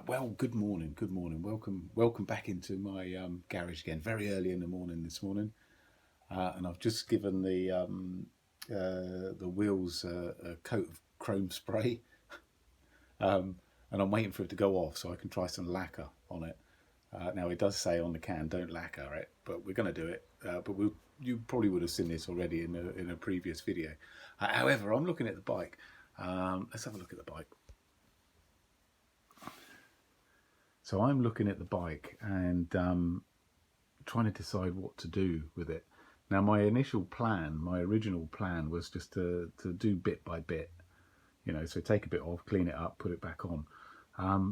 Well, good morning, welcome back into my garage again. Very early in the morning this morning, and I've just given the wheels a coat of chrome spray, and I'm waiting for it to go off so I can try some lacquer on it. Now it does say on the can, "Don't lacquer it," but we're going to do it. But you probably would have seen this already in a previous video. However, I'm looking at the bike. Let's have a look at the bike. So I'm looking at the bike and trying to decide what to do with it. Now my original plan was just to do bit by bit, so take a bit off, clean it up, put it back on.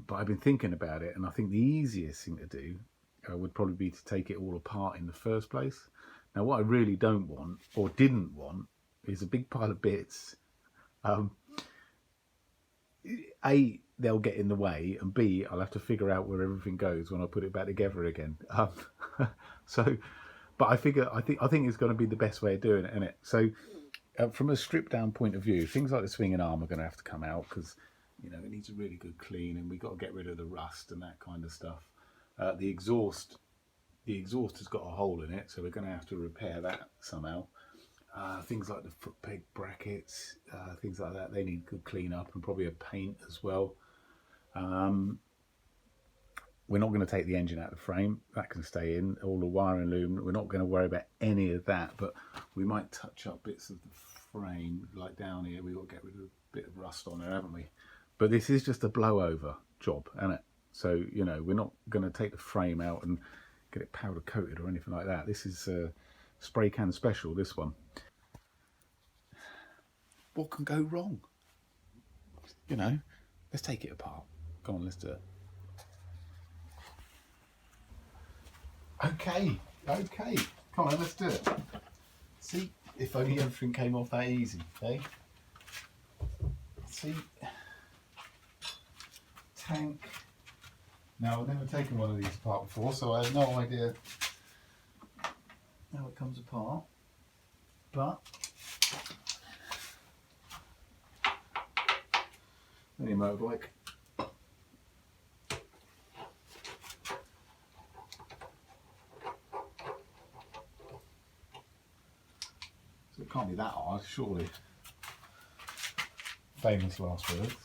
But I've been thinking about it, and I think the easiest thing to do would probably be to take it all apart in the first place. Now what I really don't want, or didn't want, is a big pile of bits. A, they'll get in the way, and B, I'll have to figure out where everything goes when I put it back together again. But I think it's going to be the best way of doing it, isn't it? So from a stripped down point of view, things like the swinging arm are going to have to come out because it needs a really good clean, and we've got to get rid of the rust and that kind of stuff. The exhaust has got a hole in it, so we're going to have to repair that somehow. Things like the foot peg brackets, things like that, they need good clean up, and probably a paint as well. We're not going to take the engine out of the frame, that can stay in. All the wiring loom, we're not going to worry about any of that, but we might touch up bits of the frame, like down here. We've got to get rid of a bit of rust on there, haven't we? But this is just a blowover job, isn't it? So we're not going to take the frame out and get it powder coated or anything like that. This is spray can special, this one. What can go wrong? Let's take it apart. Come on, let's do it. Okay, come on, let's do it. See, if only everything came off that easy, eh? See, tank. Now, I've never taken one of these apart before, so I have no idea how it comes apart, but any motorbike. So it can't be that hard, surely. Famous last words.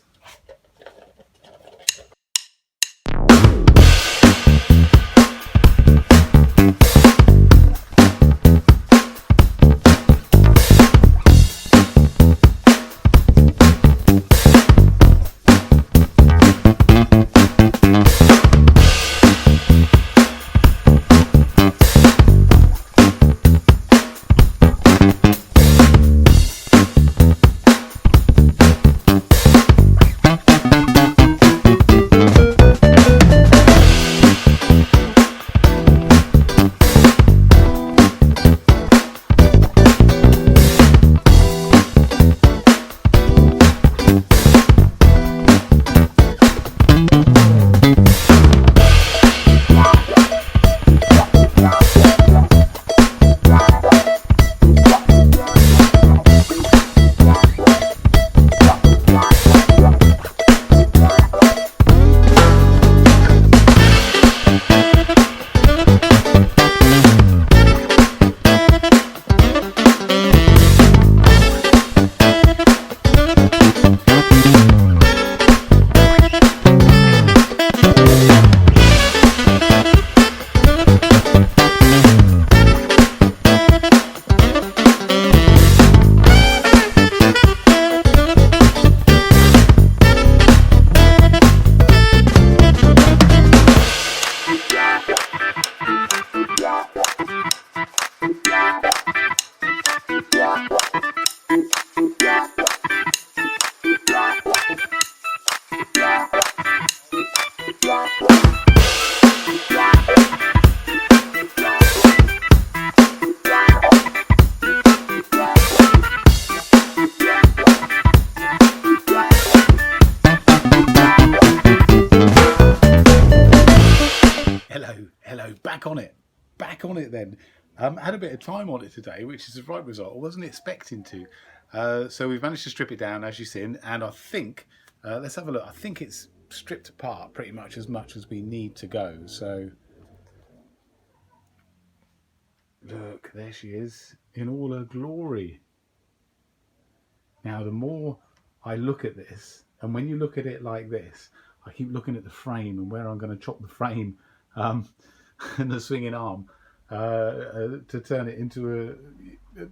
Back on it then. Had a bit of time on it today, which is the right result. I wasn't expecting to. So we've managed to strip it down, as you've seen, and I think, let's have a look. I think it's stripped apart pretty much as we need to go. So look, there she is in all her glory. Now the more I look at this, and when you look at it like this, I keep looking at the frame and where I'm going to chop the frame and the swinging arm to turn it into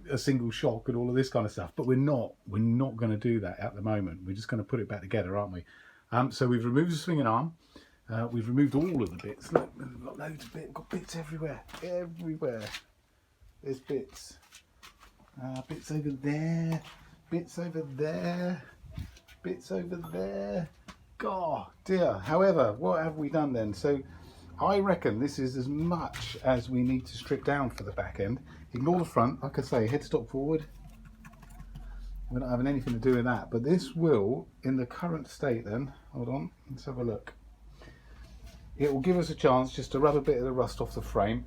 a single shock and all of this kind of stuff. But we're not going to do that at the moment. We're just going to put it back together, aren't we? So we've removed the swinging arm. We've removed all of the bits. Look, we've got loads of bits. We've got bits everywhere. Everywhere. There's bits. Bits over there. Bits over there. Bits over there. God, dear. However, what have we done then? So I reckon this is as much as we need to strip down for the back end. Ignore the front. Like I say, headstock forward. We're not having anything to do with that. But this will, in the current state then, hold on, let's have a look. It will give us a chance just to rub a bit of the rust off the frame.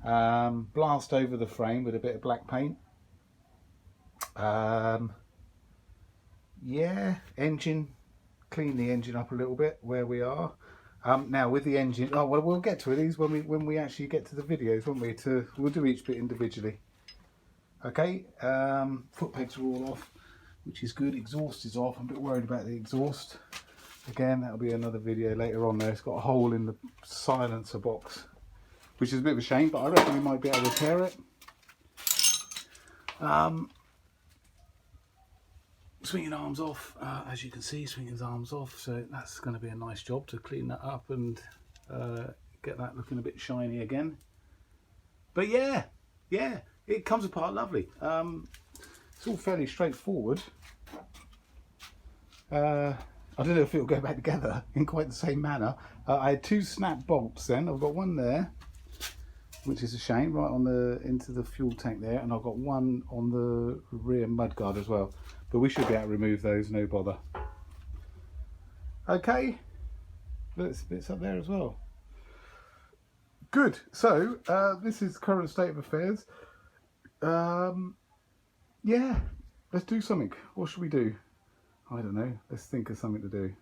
Blast over the frame with a bit of black paint. Yeah, engine, clean the engine up a little bit where we are. Now with the engine, oh well, we'll get to these when we actually get to the videos, won't we? We'll do each bit individually. Okay, foot pegs are all off, which is good. Exhaust is off. I'm a bit worried about the exhaust. Again, that'll be another video later on there. It's got a hole in the silencer box, which is a bit of a shame, but I reckon we might be able to repair it. Swinging arms off, as you can see, swinging arms off, so that's going to be a nice job to clean that up and get that looking a bit shiny again. But yeah, it comes apart lovely. It's all fairly straightforward. I don't know if it'll go back together in quite the same manner. I had two snap bolts then. I've got one there, which is a shame, right on into the fuel tank there, and I've got one on the rear mudguard as well. But we should be able to remove those, no bother. Okay, there's bits up there as well. Good, so this is the current state of affairs. Yeah, let's do something. What should we do? I don't know, let's think of something to do.